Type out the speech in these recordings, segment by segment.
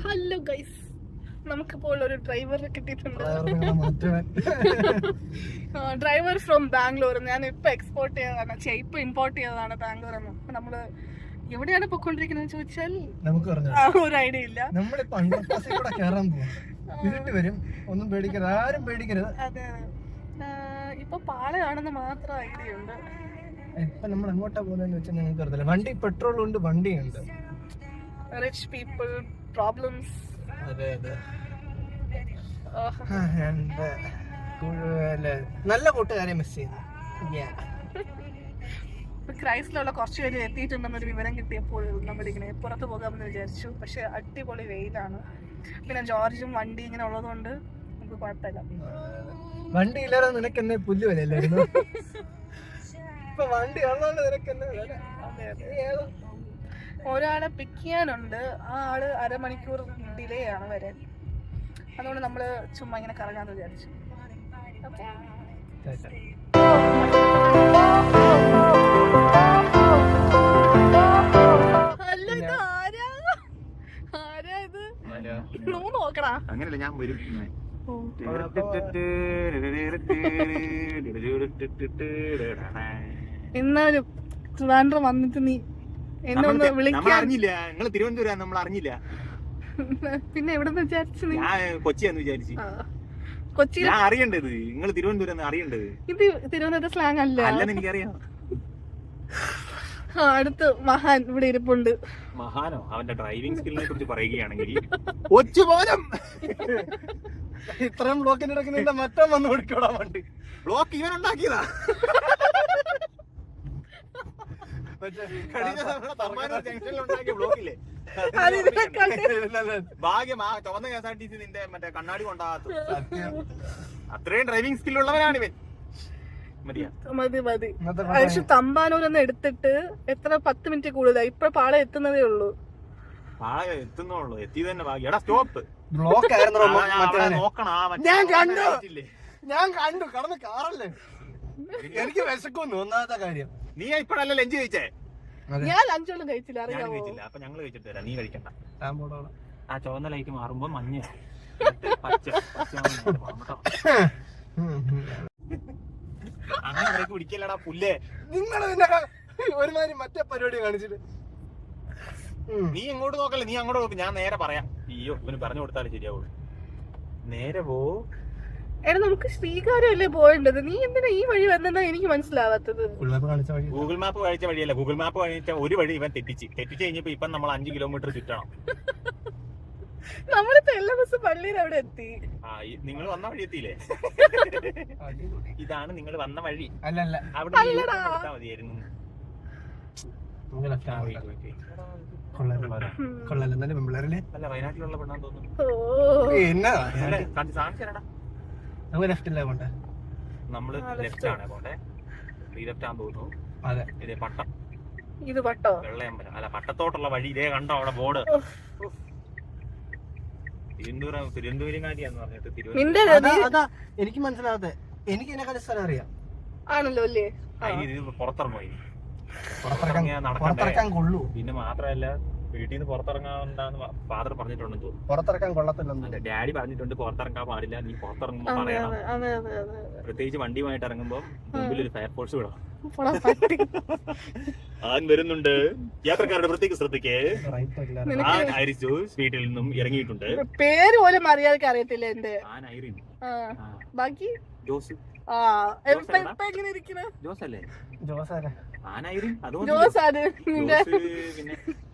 Hello guys, നമുക്കിപ്പോൾ ഒരു ഡ്രൈവറെ കിട്ടിയിട്ടുണ്ട്. Driver from Bangalore. ഞാൻ ഇപ്പൊ എക്സ്പോർട്ട് ചെയ്തതാണ്, ഇപ്പൊ ഇമ്പോർട്ട് ചെയ്തതാണ് ബാംഗ്ലൂർ എന്ന്. നമ്മള് എവിടെയാണ് പൊയ്ക്കൊണ്ടിരിക്കുന്നത് ചോദിച്ചാൽ ഒരു ഐഡിയ ഇല്ല. ഒന്നും പേടിക്കരുത്, ആരും പേടിക്കരുത്. അതെ, ഇപ്പൊ പാളയാണെന്ന് മാത്രം ഐഡിയ ഉണ്ട്. ഇപ്പൊ നമ്മൾ എങ്ങോട്ടാ പോകുന്നതെന്ന് വെച്ചാൽ നിങ്ങൾക്ക് അറിയില്ല. വണ്ടി പെട്രോൾ ഉണ്ട്, വണ്ടിയുണ്ട്. Rich people problems. അതെ അതെ. നല്ല കൂട്ടുകാരെ മിസ് ചെയ്യുന്നു. ക്രൈസ്റ്റിലുള്ള കുറച്ച് പേര് എത്തിയിട്ടുണ്ടെന്നൊരു വിവരം കിട്ടിയപ്പോൾ നമ്മളിങ്ങനെ പുറത്ത് പോകാമെന്ന് വിചാരിച്ചു. പക്ഷെ അടിപൊളി വെയിലാണ്. പിന്നെ ജോർജും വണ്ടി ഇങ്ങനെ ഉള്ളതുകൊണ്ട് നമുക്ക് കുഴപ്പമില്ല. വണ്ടി ഇല്ലാതെ നിനക്ക് എന്നെ പുല്ല് വിലയില്ലായിരുന്നു. ഇപ്പൊ വണ്ടി ഉള്ളതുകൊണ്ട് നിനക്ക് എന്നെ വില. ഒരാളെ പിക്ക് ചെയ്യാനുണ്ട്. ആ ആള് അരമണിക്കൂർ ഡിലേ ആണ് വരാൻ. അതുകൊണ്ട് നമ്മള് ചുമ്മാ ഇങ്ങനെ കറങ്ങാന്ന് വിചാരിച്ചു. അല്ല, ഇത് ആരാ ഇത്? നോക്കടാ. അങ്ങനല്ല, ഞാൻ വരും. എന്നാലും ട്രിവാൻഡ്രം വന്നിട്ട് നീ എന്നെ ഒന്ന് വിളിക്കാൻ. അറിഞ്ഞില്ല, നിങ്ങൾ തിരുവനന്തപുരം നമ്മൾ അറിഞ്ഞില്ല. പിന്നെ എവിടെന്ന് വിചാരിച്ചു? ഞാൻ കൊച്ചിയാന്ന് വിചാരിച്ചു. കൊച്ചിയിൽ ഞാൻ അറിയേണ്ടത് നിങ്ങൾ തിരുവനന്തപുരം അറിയേണ്ടത്. ഇത് തിരുവനന്തപുരം സ്ലാങ് അല്ല. അല്ലെന്ന് എനിക്കറിയാം. അടുത്ത് മഹാൻ ഇവിടെ ഇരിപ്പുണ്ട്. മഹാനോ? അവന്റെ ഡ്രൈവിംഗ് സ്കില്ലിനെ കുറിച്ച് പറയുകയാണെങ്കിൽ ഒച്ചുപോലും ഇത്രയും ബ്ലോക്കിന്റെ ഇടയ്ക്ക് നിന്റെ മറ്റം വന്ന് കൊടുക്കോടാ. വണ്ടി ബ്ലോക്ക് ഇവൻ ഉണ്ടാക്കിയതാ. ബ്ലോക്കില്ലേ? ഭാഗ്യം ആ ചുവന്ന KSRTC നിന്റെ മറ്റേ കണ്ണാടി കൊണ്ടാകത്തു. അത്രയും ഡ്രൈവിംഗ് സ്കില്ലുള്ളവനാണ് ഇവൻ. മതി. പക്ഷെ തമ്പാനൂരെന്ന് എടുത്തിട്ട് എത്ര 10 മിനിറ്റ് കൂടുതലായി. ഇപ്പൊ പാള എത്തുന്നതേ ഉള്ളൂ. പാള എത്തുന്നുള്ളൂ. എത്തിയത് തന്നെ ഭാഗ്യം. എടാ സ്റ്റോപ്പ്. ബ്ലോക്ക് നോക്കണം. ഞാൻ കണ്ടു കടന്ന് കാറല്ലേ. എനിക്ക് വിശക്കുന്നു. ഒന്നാമത്തെ കാര്യം, നീ ഇപ്പഴല്ലേ ലഞ്ച് കഴിച്ചേ? ഞാൻ ലഞ്ചൊന്നും കഴിച്ചില്ല, അറിയാമോ? അപ്പൊ ഞങ്ങൾ കഴിച്ചിട്ട് തരാം, നീ കഴിക്കണ്ട. ആ ചുവന്ന ലൈറ്റ് മാറുമ്പോ മഞ്ഞ പച്ച അങ്ങനെ ബ്രേക്ക് പിടിക്കല്ലടാ പുല്ലേ. നിങ്ങൾ ഒരുമാതിരി മറ്റേ പരിപാടി കാണിച്ചിട്ട് നീ ഇങ്ങോട്ട് നോക്കല്ലേ, നീ അങ്ങോട്ട് നോക്ക്. ഞാൻ നേരെ പറയാം. അയ്യോ, ഇവന് പറഞ്ഞു കൊടുത്താലേ ശരിയാവുള്ളൂ. നേരെ പോ. എടാ, നമുക്ക് ശ്രീകാര്യമല്ലേ പോയേണ്ടത്? നീ എന്തിനാ ഈ വഴി വന്നെന്നാ എനിക്ക് മനസ്സിലാവാത്തത്. ഗൂഗിൾ മാപ്പ് കഴിച്ച വഴിയല്ല. ഗൂഗിൾ മാപ്പ് കഴിച്ച ഒരു വഴി ഇവൻ തെറ്റിച്ച് കഴിഞ്ഞപ്പോ ഇപ്പൊ നമ്മൾ 5 കിലോമീറ്റർ ചുറ്റണം. നമ്മളിപ്പോ എല്ലാ ബസ് പള്ളിയിൽ അവിടെ എത്തി. നിങ്ങൾ വന്ന വഴി എത്തിയില്ലേ? ഇതാണ് നിങ്ങൾ വന്ന വഴി. അല്ലല്ല, അവിടെ മതിയായിരുന്നു. അല്ല, വയനാട്ടിലുള്ള പെണ്ണാന്ന് തോന്നുന്നു. നമ്മള് ലെഫ്റ്റ് ആണ് പോണ്ടേ. ഈ ലെഫ്റ്റ് ആണെന്ന് തോന്നുന്നു. അതെ, ഇതേ പട്ടം. ഇത് പട്ടോ? വെള്ളയമ്പലം അല്ല, പട്ടത്തോട്ടുള്ള വഴി. ഇതേ കണ്ടോ അവിടെ ബോർഡ്? തിരുവനന്തപുരംകാരിയാന്ന് പറഞ്ഞിട്ട്. എനിക്ക് മനസ്സിലാവാതെ. എനിക്ക് ഇതിനെക്കാളും സ്ഥലം അറിയാം. ആണല്ലോ അല്ലേ? പുറത്തിറക്കാൻ കൊള്ളൂ. പിന്നെ മാത്രല്ല, വീട്ടിൽ നിന്ന് പുറത്തിറങ്ങാണ്ടാന്ന് ഫാദർ പറഞ്ഞിട്ടുണ്ടെന്ന് തോന്നുന്നു. പുറത്തിറക്കാൻ കൊള്ളത്തില്ലെന്ന് ഡാഡി പറഞ്ഞിട്ടുണ്ട്. പുറത്തിറങ്ങാൻ പാടില്ല, നീ പുറത്തിറങ്ങുമ്പോ പറയണം. പ്രത്യേകിച്ച് വണ്ടിയുമായിട്ട് ഇറങ്ങുമ്പോ മുമ്പിൽ ഒരു ഫയർഫോഴ്സ് വിടാം. ആൻ വരുന്നുണ്ട്, യാത്രക്കാരുടെ പ്രത്യേക ശ്രദ്ധയ്ക്ക്. ആൻ ഐറിസ് ജോസ് വീട്ടിൽ നിന്നും ഇറങ്ങിയിട്ടുണ്ട്. പേര് പോലും മര്യാദക്ക് അറിയത്തില്ല എന്റെ. An Irene. ബാക്കി ജോസ്. ജോസ് അല്ലേ? An Irene.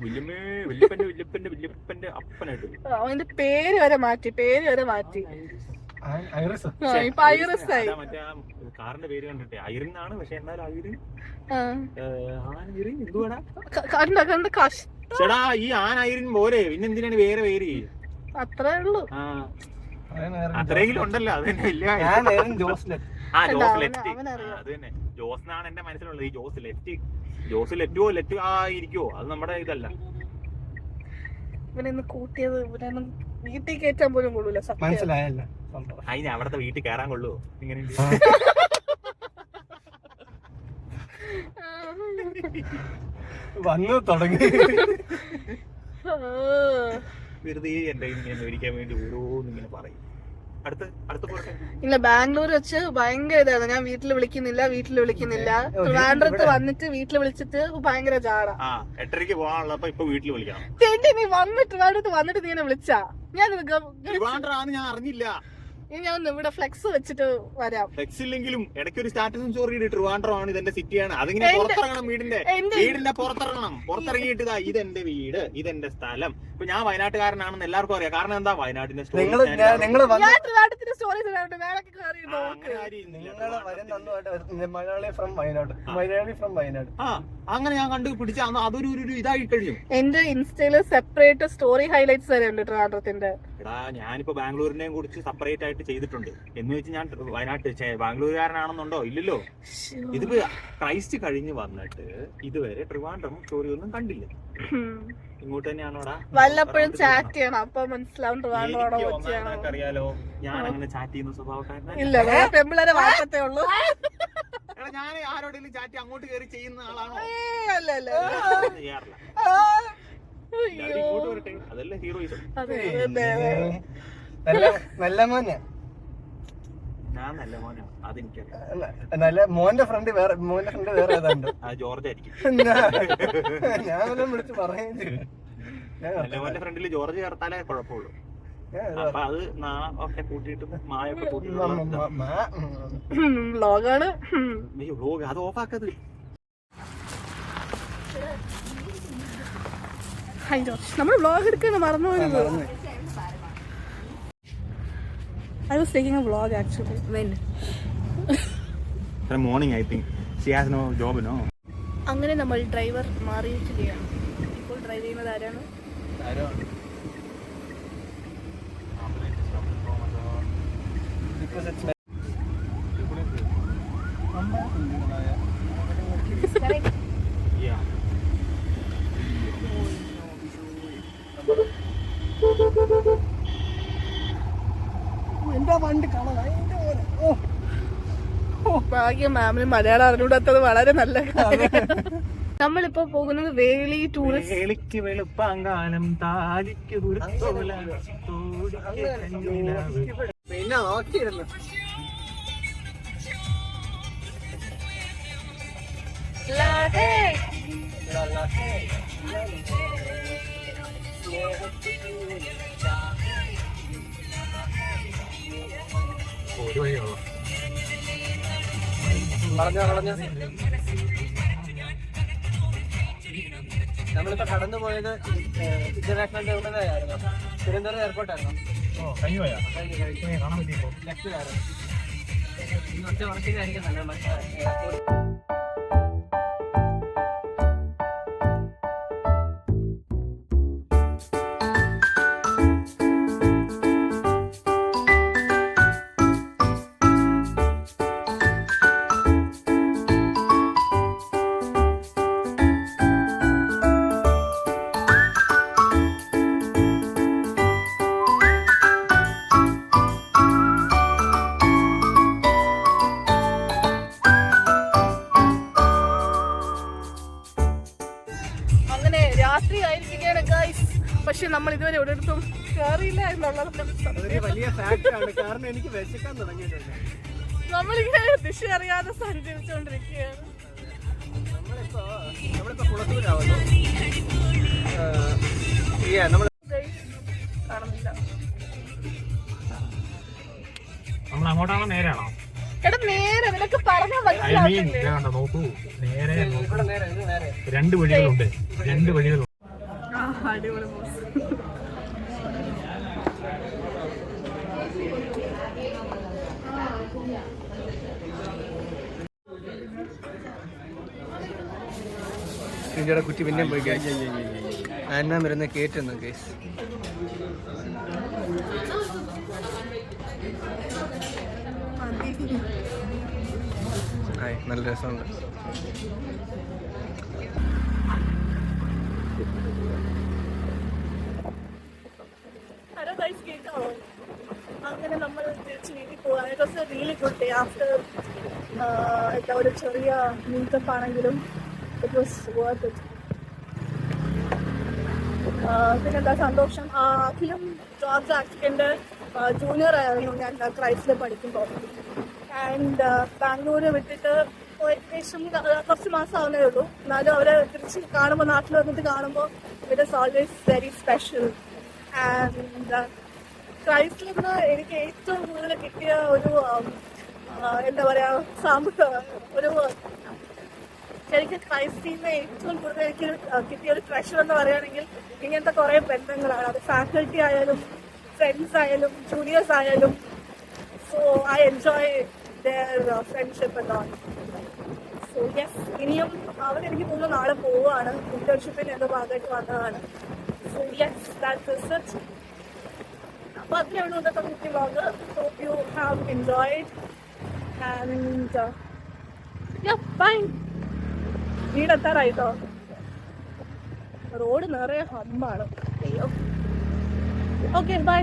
പിന്നെ വല്യപ്പന്റെ അപ്പനായിട്ട് അവന്റെ പേര് വരെ മാറ്റി. ഇപ്പൊ ഐറിസ് ആയി. മറ്റേ കാറിന്റെ പേര് കണ്ടിട്ടേ ഐറിൻ ആണ്. പക്ഷെ എന്നാലും ഐറിൻ എന്തുവാടാ ചേടാ? ഈ ആൻ ഐറിൻ പോരെ, പിന്നെ എന്തിനാണ് വേറെ പേര്? അത്രേ ഉള്ളൂ. അത്രയെങ്കിലും ഉണ്ടല്ലോ. അത് തന്നെ വലിയ. ജോസ് ലെഫ്റ്റ്. അത് തന്നെ ജോസ് എന്നാണ് എന്റെ മനസ്സിലുള്ളത്. ഈ ജോസ് ലെഫ്റ്റോ ലെഫ്റ്റ് ആയിരിക്കോ? അത് നമ്മുടെ ഇതല്ല. ഇവനൊന്ന് കൂട്ടിയത് ഇവനൊന്നും വീട്ടിൽ കയറ്റാൻ പോലും കൊള്ളൂല. മനസ്സിലായല്ലോ. അതിന് അവിടത്തെ വീട്ടിൽ കയറാൻ കൊള്ളുവോ? ഇങ്ങനെ വന്നു തുടങ്ങി. വെറുതെ എന്റെ ഇങ്ങനെ മേടിക്കാൻ വേണ്ടി ഓരോന്നിങ്ങനെ പറയും. അടുത്ത പോട്ടെ. ഇല്ല, ബാംഗ്ലൂർ വെച്ച് ഭയങ്കര ഇതാണ്. ഞാൻ വീട്ടിൽ വിളിക്കുന്നില്ല. ട്രിവാൻഡ്രത്ത് വന്നിട്ട് വീട്ടിൽ വിളിച്ചിട്ട് ഭയങ്കര ജാടാ. 8:30 പോകാനുള്ളപ്പോ ഇപ്പൊ വീട്ടിൽ വിളിക്കണം. നീ ട്രിവാൻഡ്രത്ത് വന്നിട്ട് നീ എന്നെ വിളിച്ചാ ഞാൻ ഞാൻ അറിഞ്ഞില്ല. ഞാൻ ഇവിടെ ഫ്ലെക്സ് വെച്ചിട്ട് വരാം. ഫ്ലെക്സ് ഇല്ലെങ്കിലും ഇടയ്ക്ക് ഒരു സ്റ്റാറ്റസും സ്റ്റോറി ട്രിവാൻഡ്രം ആണ്, ഇതെന്റെ സിറ്റിയാണ്. അതിങ്ങനെ പുറത്തിറങ്ങണം, വീടിന്റെ പുറത്തിറങ്ങണം. പുറത്തിറങ്ങിയിട്ട് ഇതെന്റെ വീട്, ഇതെന്റെ സ്ഥലം. ഇപ്പൊ ഞാൻ വയനാട്ടുകാരനാണെന്ന് എല്ലാവർക്കും അറിയാം. കാരണം എന്താ, വയനാട്ടിന്റെ സ്റ്റോറി അങ്ങനെ ഞാൻ കണ്ടുപിടിച്ച അതൊരു ഇതായി കഴിഞ്ഞു. എന്റെ ഇൻസ്റ്റയില് സെപ്പറേറ്റ് സ്റ്റോറി ഹൈലൈറ്റ്സ് വരെ ഉണ്ട് ട്രിവാൻഡ്രത്തിന്റെ. എടാ, ഞാനിപ്പോ ബാംഗ്ലൂരിനെയും കുറിച്ച് സെപ്പറേറ്റ് ആയിട്ട് ചെയ്തിട്ടുണ്ട്. എന്ന് വെച്ച് ഞാൻ വയനാട്ട് ബാംഗ്ലൂരുകാരനാണെന്നുണ്ടോ? ഇല്ലല്ലോ. ഇതിപ്പോ ക്രൈസ്റ്റ് കഴിഞ്ഞ് വന്നിട്ട് ഇതുവരെ ട്രിവാൻഡ്രം സ്റ്റോറി ഒന്നും കണ്ടില്ല. ഇങ്ങോട്ട് തന്നെയാണോടാ? വല്ലപ്പോഴും ചാറ്റ് ചെയ്യണം, അപ്പൊ മനസ്സിലാവും. അറിയാലോ, ഞാൻ അങ്ങനെ ചാറ്റ് ചെയ്യുന്ന സ്വഭാവക്കാരനാണ്. ഇല്ല, പെമ്പിളരെ വാർത്തേ ഉള്ളൂ. ഞാൻ ആരോടെങ്കിലും ചാറ്റ് അങ്ങോട്ട് കയറി ചെയ്യുന്ന ആളാണോ? ചെയ്യാറില്ല. ഇങ്ങോട്ട് വരട്ടെ, അതല്ലേ ഹീറോയിസം. നല്ല മോനെ, ഞാൻ നല്ല മോനാ, അതെനിക്കറിയാം. നല്ല മോന്റെ ഫ്രണ്ട് വേറെ ഏതാണ്ട് ജോർജ് ആയിരിക്കും. ഞാൻ വിളിച്ച് പറയുകയും ചെയ്തു. നല്ല മോന്റെ ഫ്രണ്ടില് ജോർജ് ചേർത്താലേ കുഴപ്പമുള്ളൂ. അപ്പൊ അത് ഒക്കെ കൂട്ടിയിട്ട് മായൊക്കെ വ്ലോഗാണ്. വ്ലോഗ് അത് ഓഫാക്കത്. നമ്മൾ വ്ലോഗ് എടുക്കാൻ മറന്നു പോയത്. I was taking a vlog actually. When? Morning, I think. She has no job, no. അങ്ങനെ നമ്മൾ ഡ്രൈവർ മാറിയിരിക്കുകയാണ്. ഇപ്പോൾ ഡ്രൈവ് ചെയ്യുന്നത് ആരാണ്? എന്റെ വണ്ടി കാണാൻ ഭാഗ്യം മാമിന് മലയാളം അറിഞ്ഞൂടാത്തത് വളരെ നല്ല കാര്യം. നമ്മളിപ്പോ പോകുന്നത് വേളി ടൂറിസ്റ്റ്. വേളിക്ക് വെളുപ്പാങ്കാലം താലിക്ക് പിന്നെ നോക്കിയിരുന്നു. നമ്മളിപ്പോ കടന്നു പോയത് ഇന്റർനാഷണൽ ടെർമിനൽ ആയിരുന്നു. തിരുവനന്തപുരം എയർപോർട്ടായിരുന്നു. ലെഫ്റ്റിലായിരുന്നു. ഒറ്റ വർക്കിലായിരിക്കും നല്ല. രാത്രി ആയിരിക്കുകയാണ് ഗൈസ്. പക്ഷെ നമ്മൾ ഇതുവരെ എവിടെടുത്തും കയറിയില്ല എന്നുള്ളത് വലിയ ഫാക്ടാണ്. കാരണം എനിക്ക് വിശക്കാൻ തുടങ്ങിയിട്ടുണ്ട്. നമ്മളിങ്ങനെ ദിശ അറിയാതെ സഞ്ചരിച്ചുകൊണ്ടിരിക്കുകയാണ്. നമ്മളിപ്പോ കുളത്തൂരാവുന്നു. കാണുന്നില്ല. നമ്മൾ അങ്ങോട്ടാണോ നേരാണോ? എടാ നേരെ, നിനക്ക് പറഞ്ഞാൽ മനസ്സിലാവില്ലേ? നോക്കൂ, നേരെ രണ്ട് വഴികളുണ്ട്. അടിപൊളി ഇന്ത്യയുടെ കുറ്റി പിന്നെയും പോയി ആന വരുന്ന കേറ്റുന്നു കേസ്. നല്ല രസമുണ്ട്. ഹലോ ഗൈസ്, കേൾക്കാമോ? അങ്ങനെ നമ്മൾ തിരിച്ച് വീട്ടിൽ പോകാൻ റിയലി ഗുഡ് ഡേ. ആഫ്റ്റർ എന്താ ഒരു ചെറിയ മീറ്റപ്പ് ആണെങ്കിലും ഇറ്റ് വാസ് വർത്ത് ഇറ്റ്. പിന്നെന്താ സന്തോഷം. അഖിലും ജോർജ് ആക്ടിൻ്റെ ജൂനിയർ ആയിരുന്നു ഞാൻ ക്രൈസ്റ്റിൽ പഠിക്കുമ്പോൾ. ആൻഡ് ബാംഗ്ലൂർ വിട്ടിട്ട് ഏകദേശം കുറച്ച് മാസം ആവുന്നേ ഉള്ളൂ. എന്നാലും അവരെ തിരിച്ച് കാണുമ്പോൾ, നാട്ടിൽ വന്നിട്ട് കാണുമ്പോൾ it is always very special. And ക്രൈസ്റ്റിൽ നിന്ന് എനിക്ക് ഏറ്റവും കൂടുതൽ കിട്ടിയ ഒരു എന്താ പറയുക, ഒരു ശരിക്കും ക്രൈസ്റ്റിൽ നിന്ന് ഏറ്റവും കൂടുതൽ എനിക്ക് കിട്ടിയ ഒരു ട്രഷർ എന്ന് പറയുകയാണെങ്കിൽ ഇങ്ങനത്തെ കുറേ ബന്ധങ്ങളാണ്. അത് ഫാക്കൽറ്റി ആയാലും ഫ്രണ്ട്സ് ആയാലും ജൂനിയേഴ്സ് ആയാലും. So I enjoy their friendship and all. So yes, ഇനിയും അവരെനിക്ക് തോന്നുന്നു നാളെ പോവുകയാണ്. ഇന്റേൺഷിപ്പിന് എന്തോ ഭാഗമായിട്ട് വന്നതാണ്. So yes, that is it. അപ്പോൾ അത്രയാണ് ഇന്നത്തെ കുട്ടി vlog. Hope you have enjoyed and yeah, bye. വീടെത്താറായിട്ടോ. റോഡ് നിറയെ ഹമ്മാണ്. അയ്യോ. Okay, by.